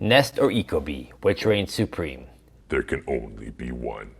Nest or Ecobee, which reigns supreme? There can only be one.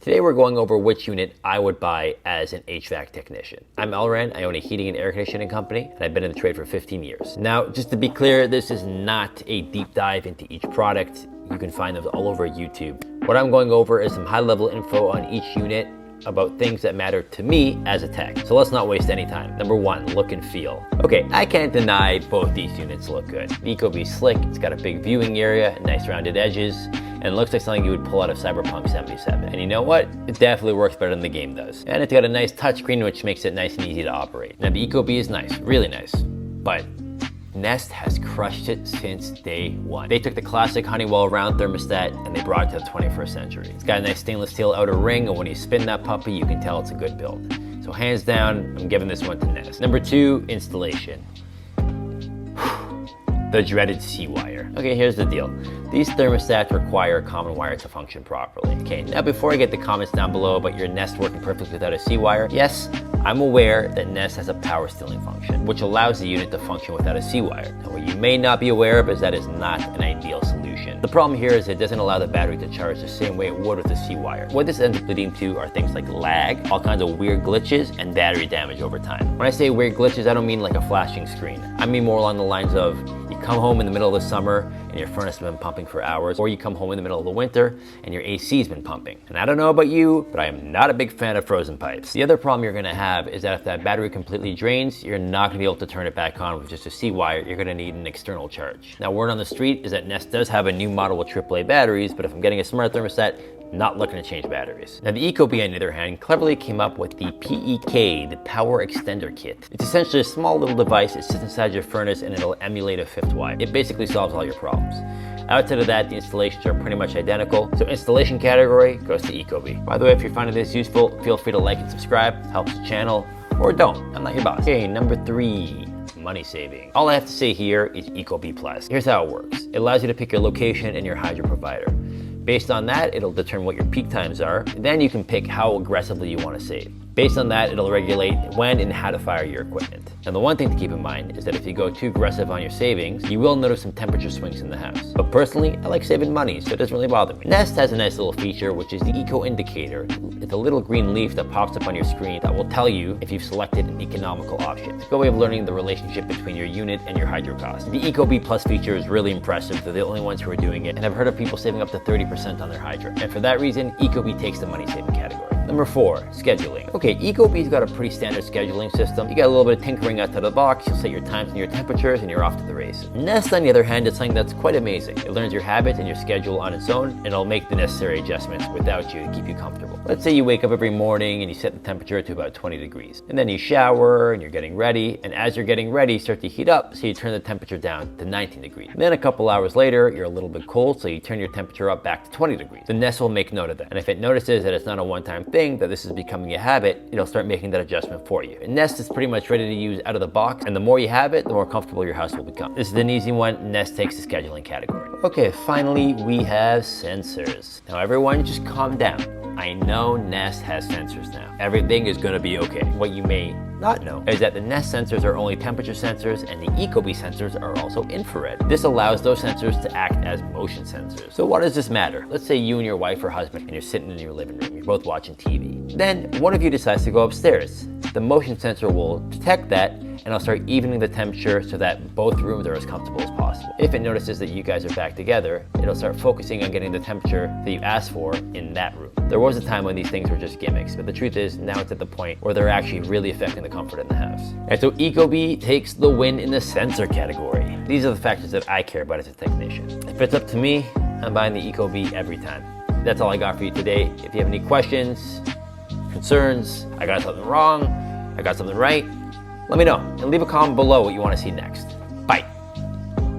Today we're going over which unit I would buy as an HVAC technician. I'm Elran, I own a heating and air conditioning company, and I've been in the trade for 15 years. Now, just to be clear, this is not a deep dive into each product. You can find those all over YouTube. What I'm going over is some high-level info on each unit about things that matter to me as a tech. So let's not waste any time. Number one, look and feel. Okay, I can't deny both these units look good. The Ecobee's slick, it's got a big viewing area, nice rounded edges, and it looks like something you would pull out of Cyberpunk 77. And you know what? It definitely works better than the game does. And it's got a nice touchscreen, which makes it nice and easy to operate. Now the Ecobee is nice, really nice, but Nest has crushed it since day one. They took the classic Honeywell round thermostat and they brought it to the 21st century. It's got a nice stainless steel outer ring, and when you spin that puppy, you can tell it's a good build. So hands down, I'm giving this one to Nest. Number two, installation. The dreaded C-wire. Okay, here's the deal. These thermostats require a common wire to function properly. Okay, now before I get the comments down below about your Nest working perfectly without a C-wire, yes, I'm aware that Nest has a power stealing function, which allows the unit to function without a C-wire. Now, what you may not be aware of is that is not an ideal solution. The problem here is it doesn't allow the battery to charge the same way it would with a C-wire. What this ends up leading to are things like lag, all kinds of weird glitches, and battery damage over time. When I say weird glitches, I don't mean like a flashing screen. I mean more along the lines of you come home in the middle of the summer and your furnace has been pumping for hours, or you come home in the middle of the winter and your AC's been pumping. And I don't know about you, but I am not a big fan of frozen pipes. The other problem you're gonna have is that if that battery completely drains, you're not gonna be able to turn it back on with just a C-wire. You're gonna need an external charge. Now, word on the street is that Nest does have a new model with AAA batteries, but if I'm getting a smart thermostat, not looking to change batteries. Now the Ecobee, on the other hand, cleverly came up with the PEK, the Power Extender Kit. It's essentially a small little device that sits inside your furnace and it'll emulate a fifth wire. It basically solves all your problems. Outside of that, the installations are pretty much identical. So installation category goes to Ecobee. By the way, if you're finding this useful, feel free to like and subscribe, helps the channel, or don't, I'm not your boss. Okay, number three, money saving. All I have to say here is Ecobee Plus. Here's how it works. It allows you to pick your location and your hydro provider. Based on that, it'll determine what your peak times are. Then you can pick how aggressively you want to save. Based on that, it'll regulate when and how to fire your equipment. And the one thing to keep in mind is that if you go too aggressive on your savings, you will notice some temperature swings in the house. But personally, I like saving money, so it doesn't really bother me. Nest has a nice little feature, which is the Eco Indicator. It's a little green leaf that pops up on your screen that will tell you if you've selected an economical option. It's a good way of learning the relationship between your unit and your hydro cost. The Ecobee Plus feature is really impressive. They're the only ones who are doing it, and I've heard of people saving up to 30% on their hydro. And for that reason, Ecobee takes the money saving category. Number four, scheduling. Okay, Ecobee's got a pretty standard scheduling system. You got a little bit of tinkering out of the box, you'll set your times and your temperatures, and you're off to the races. Nest, on the other hand, is something that's quite amazing. It learns your habits and your schedule on its own, and it'll make the necessary adjustments without you to keep you comfortable. Let's say you wake up every morning and you set the temperature to about 20 degrees. And then you shower and you're getting ready, and as you're getting ready, you start to heat up, so you turn the temperature down to 19 degrees. And then a couple hours later, you're a little bit cold, so you turn your temperature up back to 20 degrees. The Nest will make note of that. And if it notices that it's not a one-time thing, that this is becoming a habit, it'll start making that adjustment for you. And Nest is pretty much ready to use out of the box, and the more you have it, the more comfortable your house will become. This is an easy one. Nest takes the scheduling category. Okay, finally, we have sensors. Now everyone just calm down. I know Nest has sensors now. Everything is gonna be okay. What you may not know is that the Nest sensors are only temperature sensors, and the Ecobee sensors are also infrared. This allows those sensors to act as motion sensors. So why does this matter? Let's say you and your wife or husband and you're sitting in your living room, you're both watching TV. Then one of you decides to go upstairs. The motion sensor will detect that and it'll start evening the temperature so that both rooms are as comfortable as possible. If it notices that you guys are back together, it'll start focusing on getting the temperature that you asked for in that room. There was a time when these things were just gimmicks, but the truth is now it's at the point where they're actually really affecting the comfort in the house. And so Ecobee takes the win in the sensor category. These are the factors that I care about as a technician. If it's up to me, I'm buying the Ecobee every time. That's all I got for you today. If you have any questions, concerns, I got something wrong, I got something right, let me know and leave a comment below what you want to see next.